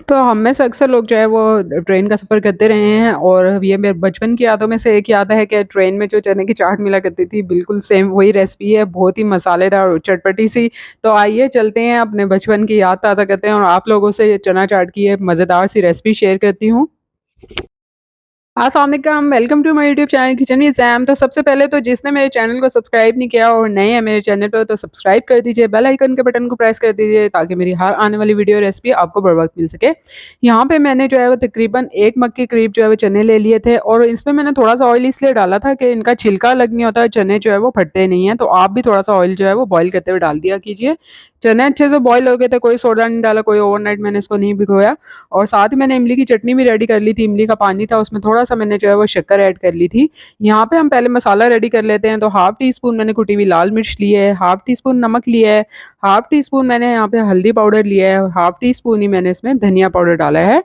तो हम में से अक्सर लोग जो है वो ट्रेन का सफ़र करते रहे हैं और ये मेरे बचपन की यादों में से एक याद है कि ट्रेन में जो चने की चाट मिला करती थी, बिल्कुल सेम वही रेसिपी है, बहुत ही मसालेदार और चटपटी-सी। तो आइए चलते हैं अपने बचपन की याद ताज़ा करते हैं और आप लोगों से ये चना चाट की एक मज़ेदार सी रेसिपी शेयर करती हूँ। अस्सलाम वालेकुम, welcome to my YouTube channel kitchen with Sam. तो सबसे पहले तो जिसने मेरे चैनल को सब्सक्राइब नहीं किया और नए हैं मेरे चैनल पे तो सब्सक्राइब कर दीजिए, बेल आइकन के बटन को प्रेस कर दीजिए ताकि मेरी हर आने वाली वीडियो रेसिपी आपको बर वक़्त मिल सके। यहाँ पे मैंने जो है वो तकरीबन 1 मग के करीब जो है वो चने ले लिए थे और इसमें मैंने थोड़ा-सा ऑयल इसलिए डाला था कि इनका छिलका अलग नहीं होता है, चने जो है वो फटते नहीं हैं। तो आप भी थोड़ा-सा ऑयल जो है वो बॉयल करते हुए डाल दिया कीजिए। चने अच्छे से बॉयल हो गए थे, कोई सोडा नहीं डाला, कोई ओवरनाइट मैंने इसको नहीं भिगोया। और साथ ही मैंने इमली की चटनी भी रेडी कर ली थी, इमली का पानी था उसमें थोड़ा-सा मैंने जो है वो शक्कर ऐड कर ली थी। यहाँ पे हम पहले मसाला रेडी कर लेते हैं, तो हाफ़ टी स्पून मैंने कुटी हुई लाल मिर्च ली है, हाफ़ टी स्पून नमक लिया है, हाफ़ टी स्पून मैंने यहाँ पे हल्दी पाउडर लिया है और हाफ़ टी स्पून ही मैंने इसमें धनिया पाउडर डाला है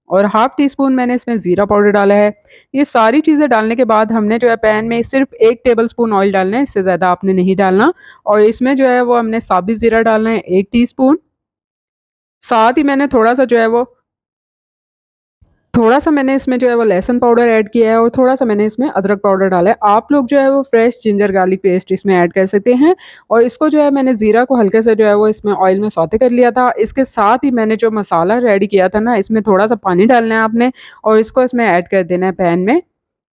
और हाफ़ टी स्पून मैंने इसमें ज़ीरा पाउडर डाला है। ये सारी चीज़ें डालने के बाद हमने जो है पैन में सिर्फ़ 1 टेबलस्पून ऑयल डालना है, इससे ज़्यादा आपने नहीं डालना और इसमें जो है वो हमने साबित ज़ीरा डालना है 1 टीस्पून। साथ ही मैंने थोड़ा-सा मैंने इसमें जो है वो लहसुन पाउडर ऐड किया है और थोड़ा-सा मैंने इसमें अदरक पाउडर डाला है। आप लोग जो है वो फ्रेश जिंजर गार्लिक पेस्ट इसमें ऐड कर सकते हैं और इसको जो है मैंने ज़ीरा को हल्के से जो है वो इसमें ऑयल में सौते कर लिया था। इसके साथ ही मैंने जो मसाला रेडी किया था ना, इसमें थोड़ा-सा पानी डालना है आपने और इसको इसमें ऐड कर देना है पैन में।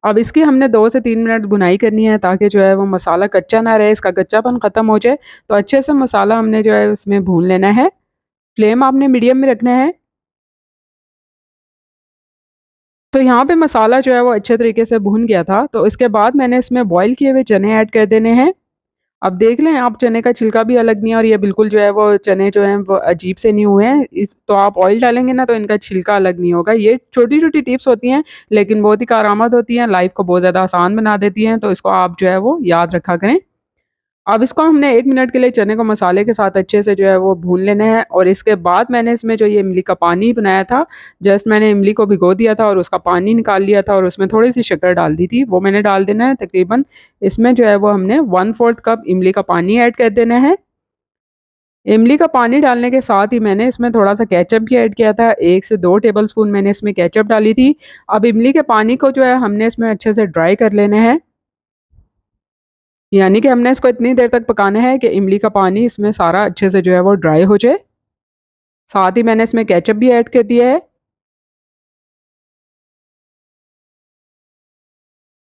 अब इसकी हमने 2 से 3 मिनट भुनाई करनी है ताकि जो है वो मसाला कच्चा ना रहे, इसका कच्चापन ख़त्म हो जाए। तो अच्छे से मसाला हमने जो है उसमें भून लेना है। फ्लेम आपने मीडियम में रखना है। तो यहाँ पे मसाला जो है वो अच्छे तरीके से भुन गया था, तो इसके बाद मैंने इसमें बॉयल किए हुए चने ऐड कर देने हैं। अब देख लें आप चने का छिलका भी अलग नहीं है और ये बिल्कुल जो है वो चने जो हैं वो अजीब से नहीं हुए हैं। इस तो आप ऑयल डालेंगे ना तो इनका छिलका अलग नहीं होगा। ये छोटी-छोटी टिप्स होती हैं, लेकिन बहुत ही कारआमद होती हैं, लाइफ़ को बहुत ज़्यादा आसान बना देती हैं, तो इसको आप जो है वो याद रखा करें। अब इसको हमने 1 मिनट के लिए चने को मसाले के साथ अच्छे से जो है वो भून लेना है और इसके बाद मैंने इसमें जो ये इमली का पानी बनाया था, जस्ट मैंने इमली को भिगो दिया था और उसका पानी निकाल लिया था और उसमें थोड़ी-सी शक्कर डाल दी थी, वो मैंने डाल देना है तकरीबन इसमें जो है वो हमने 1/4 कप इमली का पानी ऐड कर देना है। इमली का पानी डालने के साथ ही मैंने इसमें थोड़ा-सा केचअप भी ऐड किया था, 1 से 2 टेबलस्पून मैंने इसमें केचअप डाली थी। अब इमली के पानी को जो है हमने इसमें अच्छे से ड्राई कर लेना है। यानी कि हमने इसको इतनी देर तक पकाना है कि इमली का पानी इसमें सारा अच्छे से जो है वो ड्राई हो जाए। साथ ही मैंने इसमें केचअप भी ऐड कर दिया है।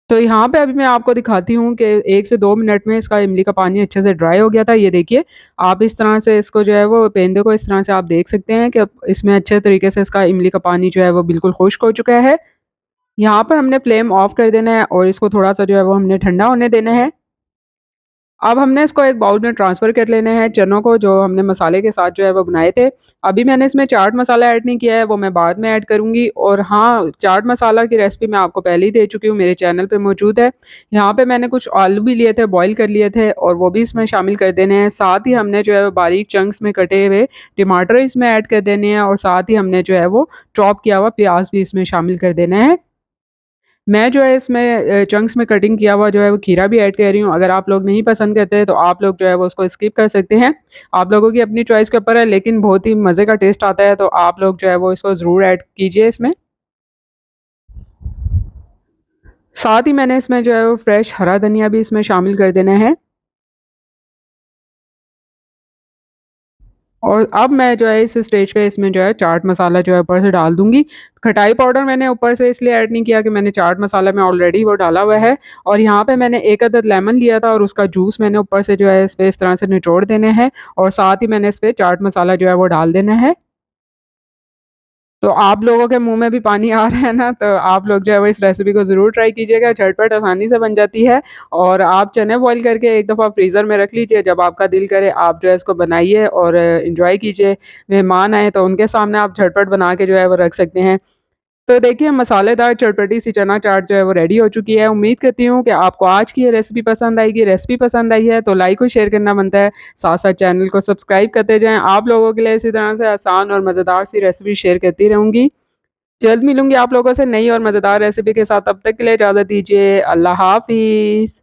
तो यहाँ पे अभी मैं आपको दिखाती हूँ कि 1 से 2 मिनट में इसका इमली का पानी अच्छे से ड्राई हो गया था। ये देखिए, आप इस तरह से इसको जो है वो पेंदे को इस तरह से आप देख सकते हैं कि अब इसमें अच्छे तरीके से इसका इमली का पानी जो है वो बिल्कुल खुश्क हो चुका है। यहाँ पर हमने फ्लेम ऑफ कर देना है और इसको थोड़ा-सा जो है वो हमने ठंडा होने देना है। अब हमने इसको एक बाउल में ट्रांसफ़र कर लेना है चनों को जो हमने मसाले के साथ जो है वो बनाए थे। अभी मैंने इसमें चाट मसाला ऐड नहीं किया है, वो मैं बाद में ऐड करूँगी और हाँ, चाट मसाला की रेसिपी मैं आपको पहले ही दे चुकी हूँ, मेरे चैनल पे मौजूद है। यहाँ पे मैंने कुछ आलू भी लिए थे, बॉयल कर लिए थे और वो भी इसमें शामिल कर देने हैं। साथ ही हमने जो है वो बारीक चंक्स में कटे हुए टमाटर इसमें ऐड कर देने हैं और साथ ही हमने जो है वो चॉप किया हुआ प्याज़ भी इसमें शामिल कर देना है। मैं जो है इसमें चंक्स में कटिंग किया हुआ जो है वो खीरा भी ऐड कर रही हूँ। अगर आप लोग नहीं पसंद करते तो आप लोग जो है वो उसको स्किप कर सकते हैं। आप लोगों की अपनी चॉइस के ऊपर है लेकिन बहुत ही मज़े का टेस्ट आता है तो आप लोग जो है वो इसको ज़रूर ऐड कीजिए इसमें। साथ ही मैंने इसमें जो है वो फ्रेश हरा धनिया भी इसमें शामिल कर देना है। और अब मैं जो है इस स्टेज पे इसमें जो है चाट मसाला जो है ऊपर से डाल दूँगी। खटाई पाउडर मैंने ऊपर से इसलिए ऐड नहीं किया कि मैंने चाट मसाला में ऑलरेडी वो डाला हुआ है और यहाँ पे मैंने 1 अदद लेमन लिया था और उसका जूस मैंने ऊपर से जो है इस पे इस तरह से निचोड़ देने हैं और साथ ही मैंने इस पे चाट मसाला जो है वो डाल देना है। तो आप लोगों के मुँह में भी पानी आ रहा है ना, तो आप लोग जो है वो इस रेसिपी को ज़रूर ट्राई कीजिएगा, झटपट आसानी से बन जाती है और आप चने बॉयल करके एक दफ़ा फ्रीज़र में रख लीजिए, जब आपका दिल करे आप जो है इसको बनाइए और एन्जॉय कीजिए। मेहमान आएँ तो उनके सामने आप झटपट बना के जो है वो रख सकते हैं। तो देखिए मसालेदार चटपटी सी चना चाट जो है वो रेडी हो चुकी है। उम्मीद करती हूँ कि आपको आज की ये रेसिपी पसंद आएगी। रेसिपी पसंद आई है तो लाइक और शेयर करना बनता है। साथ-साथ चैनल को सब्सक्राइब करते जाएँ। आप लोगों के लिए इसी तरह से आसान और मज़ेदार सी रेसिपी शेयर करती रहूँगी। जल्द मिलूँगी आप लोगों से नई और मज़ेदार रेसिपी के साथ। तब तक के लिए इजाज़त दीजिए। अल्लाह हाफ़िज़।